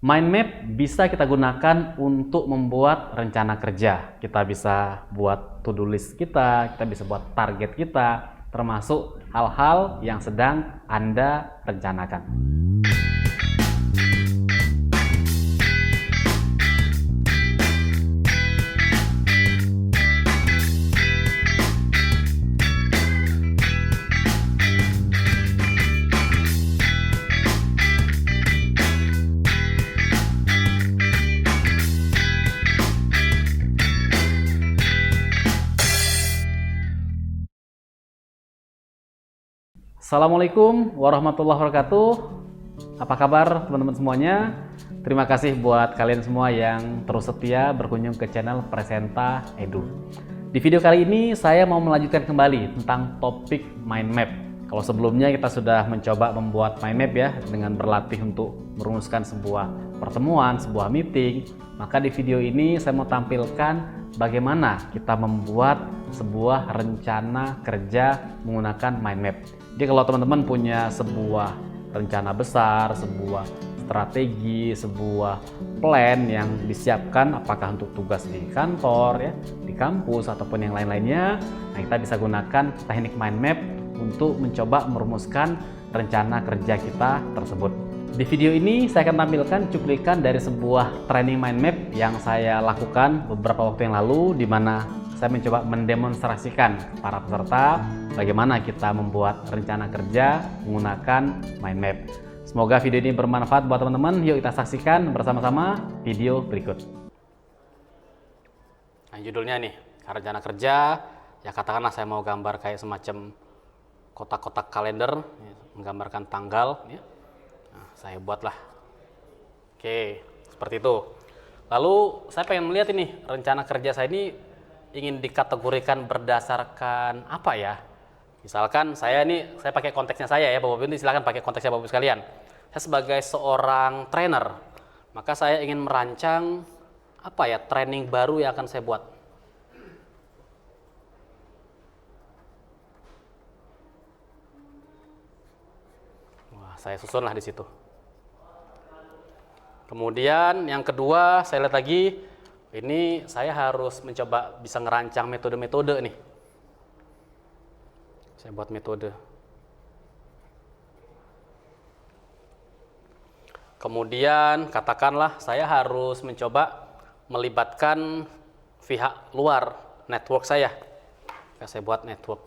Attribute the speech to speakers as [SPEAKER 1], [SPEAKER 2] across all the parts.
[SPEAKER 1] Mind map bisa kita gunakan untuk membuat rencana kerja. Kita bisa buat to-do list kita bisa buat target kita, termasuk hal-hal yang sedang Anda rencanakan. Assalamualaikum warahmatullahi wabarakatuh. Apa kabar teman-teman semuanya? Terima kasih buat kalian semua yang terus setia berkunjung ke channel Presenta Edu. Di video kali ini saya mau melanjutkan kembali tentang topik mind map. Kalau sebelumnya kita sudah mencoba membuat mind map ya, dengan berlatih untuk merumuskan sebuah pertemuan, sebuah meeting, maka di video ini saya mau tampilkan bagaimana kita membuat sebuah rencana kerja menggunakan mind map. Jadi kalau teman-teman punya sebuah rencana besar, sebuah strategi, sebuah plan yang disiapkan apakah untuk tugas di kantor ya, di kampus ataupun yang lain-lainnya, nah kita bisa gunakan teknik mind map untuk mencoba merumuskan rencana kerja kita tersebut. Di video ini saya akan tampilkan cuplikan dari sebuah training mind map yang saya lakukan beberapa waktu yang lalu, di mana saya mencoba mendemonstrasikan para peserta bagaimana kita membuat rencana kerja menggunakan mind map. Semoga video ini bermanfaat buat teman-teman. Yuk kita saksikan bersama-sama video berikut. Nah, judulnya nih, rencana kerja. Ya katakanlah saya mau gambar kayak semacam kotak-kotak kalender, menggambarkan tanggal. Ya. Nah, saya buatlah. Oke, seperti itu. Lalu saya pengen melihat ini, rencana kerja saya ini ingin dikategorikan berdasarkan apa ya? Misalkan saya pakai konteksnya saya ya, Bapak Ibu, silakan pakai konteksnya Bapak Ibu sekalian. Saya sebagai seorang trainer, maka saya ingin merancang apa ya, training baru yang akan saya buat. Wah, saya susunlah di situ. Kemudian yang kedua, saya lihat lagi, ini saya harus mencoba bisa ngerancang metode-metode nih. Saya buat metode. Kemudian katakanlah saya harus mencoba melibatkan pihak luar network saya. Saya buat network.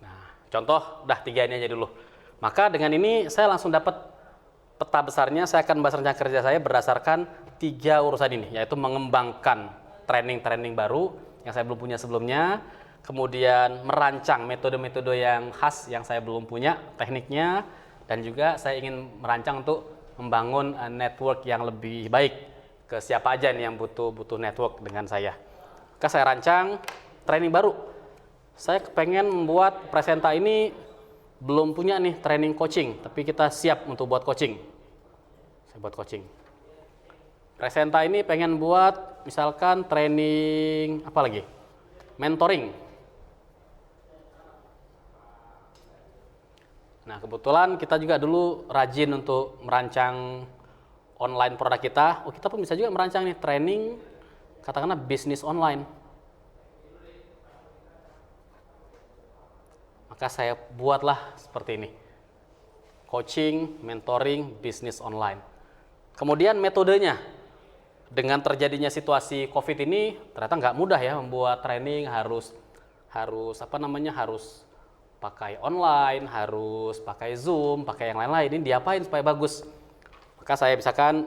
[SPEAKER 1] Nah, contoh, dah 3 ini aja dulu. Maka dengan ini saya langsung dapat peta besarnya. Saya akan bahas rencana kerja saya berdasarkan 3 urusan ini, yaitu mengembangkan training-training baru yang saya belum punya sebelumnya, kemudian merancang metode-metode yang khas yang saya belum punya tekniknya, dan juga saya ingin merancang untuk membangun network yang lebih baik ke siapa aja nih yang butuh network dengan saya. Maka saya rancang training baru. Saya pengen membuat presenta ini belum punya nih training coaching, tapi kita siap untuk buat coaching. Saya buat coaching. Presenta ini pengen buat misalkan training apa lagi? Mentoring. Nah, kebetulan kita juga dulu rajin untuk merancang online produk kita. Oh, kita pun bisa juga merancang nih training katakanlah bisnis online. Maka saya buatlah seperti ini. Coaching, mentoring, bisnis online. Kemudian metodenya. Dengan terjadinya situasi COVID ini, ternyata nggak mudah ya membuat training, harus pakai online, harus pakai Zoom, pakai yang lain-lain. Ini diapain supaya bagus? Maka saya misalkan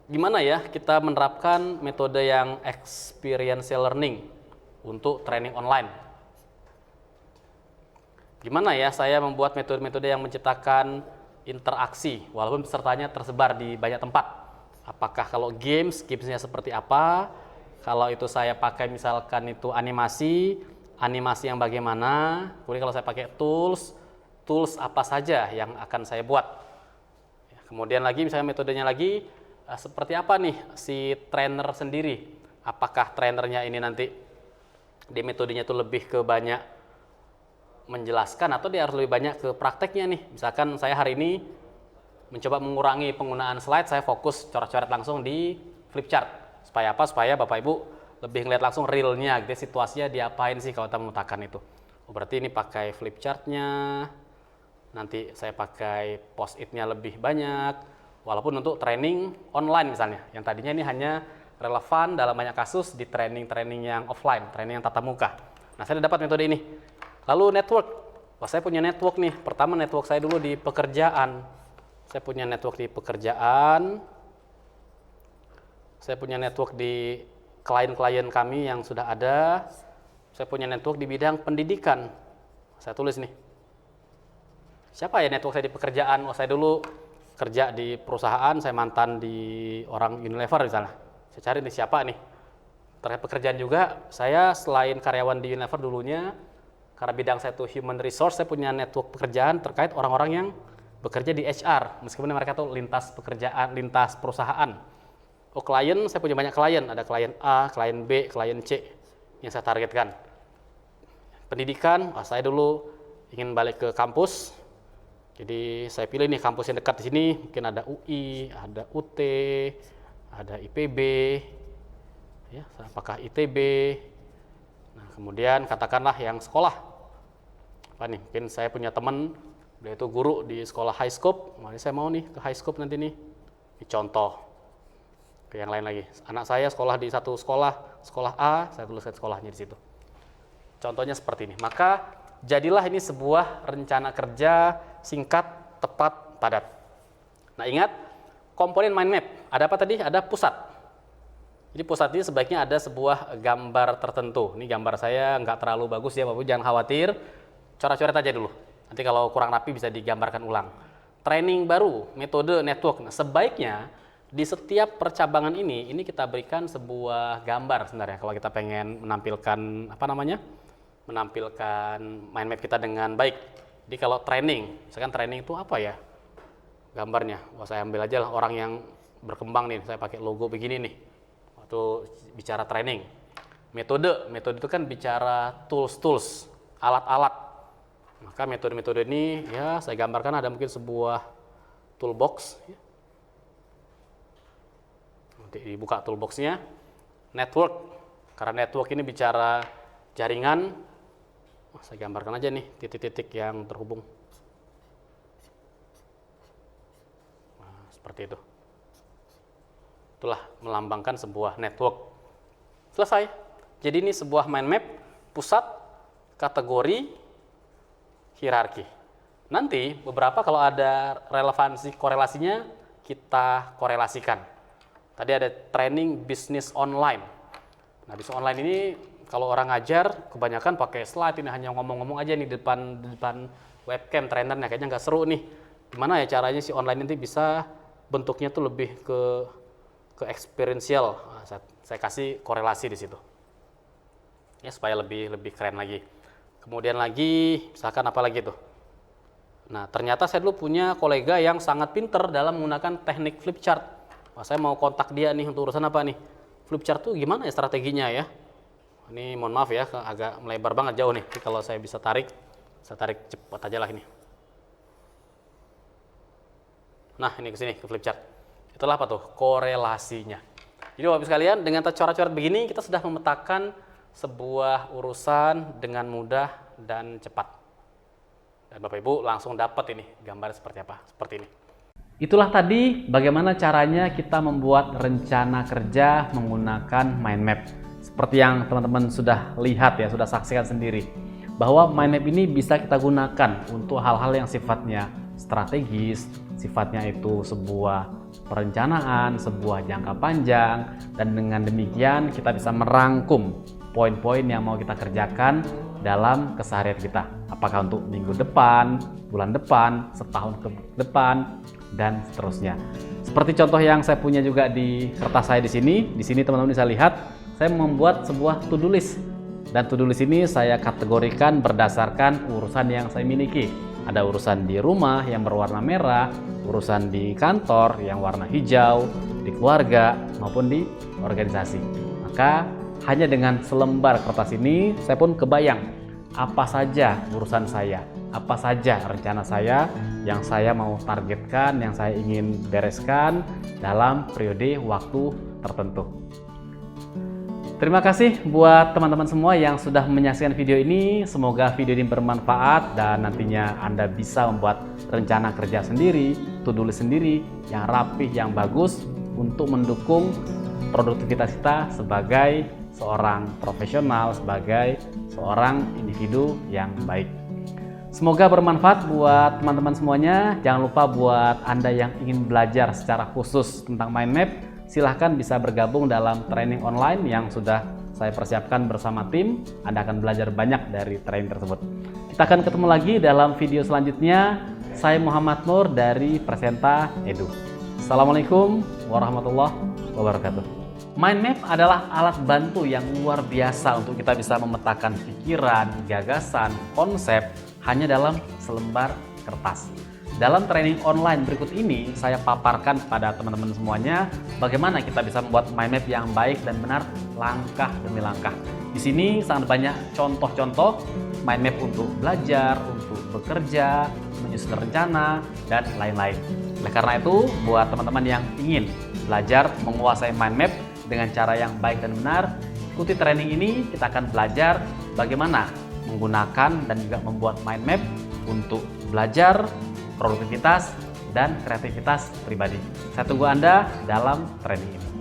[SPEAKER 1] gimana ya kita menerapkan metode yang experiential learning untuk training online. Gimana ya saya membuat metode-metode yang menciptakan interaksi walaupun pesertanya tersebar di banyak tempat. Apakah kalau gamesnya seperti apa? Kalau itu saya pakai misalkan itu animasi yang bagaimana? Kemudian kalau saya pakai tools apa saja yang akan saya buat? Kemudian lagi misalnya metodenya lagi seperti apa nih si trainer sendiri? Apakah trainernya ini nanti di metodenya itu lebih ke banyak menjelaskan atau dia harus lebih banyak ke prakteknya nih. Misalkan saya hari ini mencoba mengurangi penggunaan slide, saya fokus coret-coret langsung di flip chart. Supaya apa? Supaya Bapak Ibu lebih ngeliat langsung realnya, gitu, situasinya diapain sih kalau kita memetakan itu. Oh, berarti ini pakai flip chartnya, nanti saya pakai post-it-nya lebih banyak, walaupun untuk training online misalnya, yang tadinya ini hanya relevan dalam banyak kasus di training-training yang offline, training yang tatap muka. Nah, saya dapat metode ini. Lalu network, wah saya punya network nih. Pertama network saya dulu di pekerjaan. Saya punya network di pekerjaan. Saya punya network di klien-klien kami yang sudah ada. Saya punya network di bidang pendidikan. Saya tulis nih. Siapa ya network saya di pekerjaan? Oh, saya dulu kerja di perusahaan, saya mantan di orang Unilever misalnya. Saya cari nih siapa nih. Terkait pekerjaan juga, saya selain karyawan di Unilever dulunya, karena bidang saya itu human resource, saya punya network pekerjaan terkait orang-orang yang bekerja di HR, meskipun mereka tuh lintas pekerjaan, lintas perusahaan. Oh, klien, saya punya banyak klien, ada klien A, klien B, klien C yang saya targetkan. Pendidikan, saya dulu ingin balik ke kampus, jadi saya pilih nih kampus yang dekat di sini, mungkin ada UI, ada UT, ada IPB, ya, apakah ITB. Nah, kemudian katakanlah yang sekolah. Apa nih? Mungkin saya punya teman, dia itu guru di sekolah high scope. Makanya saya mau nih ke high scope nanti nih. Ini contoh. Ke yang lain lagi. Anak saya sekolah di satu sekolah A, saya tuliskan sekolahnya di situ. Contohnya seperti ini. Maka jadilah ini sebuah rencana kerja singkat, tepat, padat. Nah, ingat komponen mind map. Ada apa tadi? Ada pusat. Jadi pusat ini sebaiknya ada sebuah gambar tertentu. Ini gambar saya nggak terlalu bagus ya, Bapak jangan khawatir. Coret-coret aja dulu. Nanti kalau kurang rapi bisa digambarkan ulang. Training baru, metode network. Nah, sebaiknya di setiap percabangan ini kita berikan sebuah gambar sebenarnya. Kalau kita pengen menampilkan menampilkan mind map kita dengan baik. Jadi kalau training, misalkan training itu apa ya gambarnya? Wah, saya ambil aja lah orang yang berkembang nih. Saya pakai logo begini nih. Waktu bicara training. Metode itu kan bicara tools, alat-alat. Maka metode-metode ini ya saya gambarkan ada mungkin sebuah toolbox. Nanti dibuka toolboxnya. Network, karena network ini bicara jaringan. Saya gambarkan aja nih titik-titik yang terhubung. Nah, seperti itu. Itulah melambangkan sebuah network. Selesai. Jadi ini sebuah mind map, pusat, kategori, hierarki. Nanti beberapa kalau ada relevansi korelasinya kita korelasikan. Tadi ada training bisnis online. Nah, bisnis online ini kalau orang ngajar kebanyakan pakai slide, ini hanya ngomong-ngomong aja nih di depan webcam trainernya, kayaknya nggak seru nih. Gimana ya caranya si online nanti bisa bentuknya tuh lebih ke experiential. Nah, saya kasih korelasi di situ. Ya supaya lebih keren lagi. Kemudian lagi, misalkan apa lagi tuh? Nah, ternyata saya dulu punya kolega yang sangat pinter dalam menggunakan teknik flip chart. Wah, saya mau kontak dia nih untuk urusan apa nih? Flip chart tuh gimana ya strateginya ya? Ini mohon maaf ya, agak melebar banget jauh nih. Jadi kalau saya bisa tarik, saya tarik cepat aja lah ini. Nah, ini ke sini, ke flip chart. Itulah apa tuh? Korelasinya. Jadi Bapak Ibu sekalian, dengan coret-coret begini, kita sudah memetakan sebuah urusan dengan mudah dan cepat. Dan Bapak Ibu langsung dapat ini gambar seperti apa, seperti ini. Itulah tadi bagaimana caranya kita membuat rencana kerja menggunakan mind map. Seperti yang teman-teman sudah lihat ya, sudah saksikan sendiri. Bahwa mind map ini bisa kita gunakan untuk hal-hal yang sifatnya strategis, sifatnya itu sebuah perencanaan, sebuah jangka panjang, dan dengan demikian kita bisa merangkum poin-poin yang mau kita kerjakan dalam keseharian kita. Apakah untuk minggu depan, bulan depan, setahun ke depan, dan seterusnya. Seperti contoh yang saya punya juga di kertas saya di sini. Di sini teman-teman bisa lihat, saya membuat sebuah to-do list. Dan to-do list ini saya kategorikan berdasarkan urusan yang saya miliki. Ada urusan di rumah yang berwarna merah, urusan di kantor yang warna hijau, di keluarga maupun di organisasi. Maka hanya dengan selembar kertas ini saya pun kebayang apa saja urusan saya, apa saja rencana saya yang saya mau targetkan, yang saya ingin bereskan dalam periode waktu tertentu. Terima kasih buat teman-teman semua yang sudah menyaksikan video ini. Semoga video ini bermanfaat dan nantinya Anda bisa membuat rencana kerja sendiri, to-do list sendiri yang rapih, yang bagus untuk mendukung produktivitas kita sebagai seorang profesional, sebagai seorang individu yang baik. Semoga bermanfaat buat teman-teman semuanya. Jangan lupa buat Anda yang ingin belajar secara khusus tentang mind map, silahkan bisa bergabung dalam training online yang sudah saya persiapkan bersama tim. Anda akan belajar banyak dari training tersebut. Kita akan ketemu lagi dalam video selanjutnya. Saya Muhammad Nur dari Presenta Edu. Assalamualaikum warahmatullahi wabarakatuh. Mind map adalah alat bantu yang luar biasa untuk kita bisa memetakan pikiran, gagasan, konsep hanya dalam selembar kertas. Dalam training online berikut ini, saya paparkan pada teman-teman semuanya bagaimana kita bisa membuat mind map yang baik dan benar langkah demi langkah. Di sini sangat banyak contoh-contoh mind map untuk belajar, untuk bekerja, menyusun rencana, dan lain-lain. Oleh karena itu, buat teman-teman yang ingin belajar menguasai mind map dengan cara yang baik dan benar, ikuti training ini. Kita akan belajar bagaimana menggunakan dan juga membuat mind map untuk belajar produktivitas dan kreativitas pribadi. Saya tunggu Anda dalam training ini.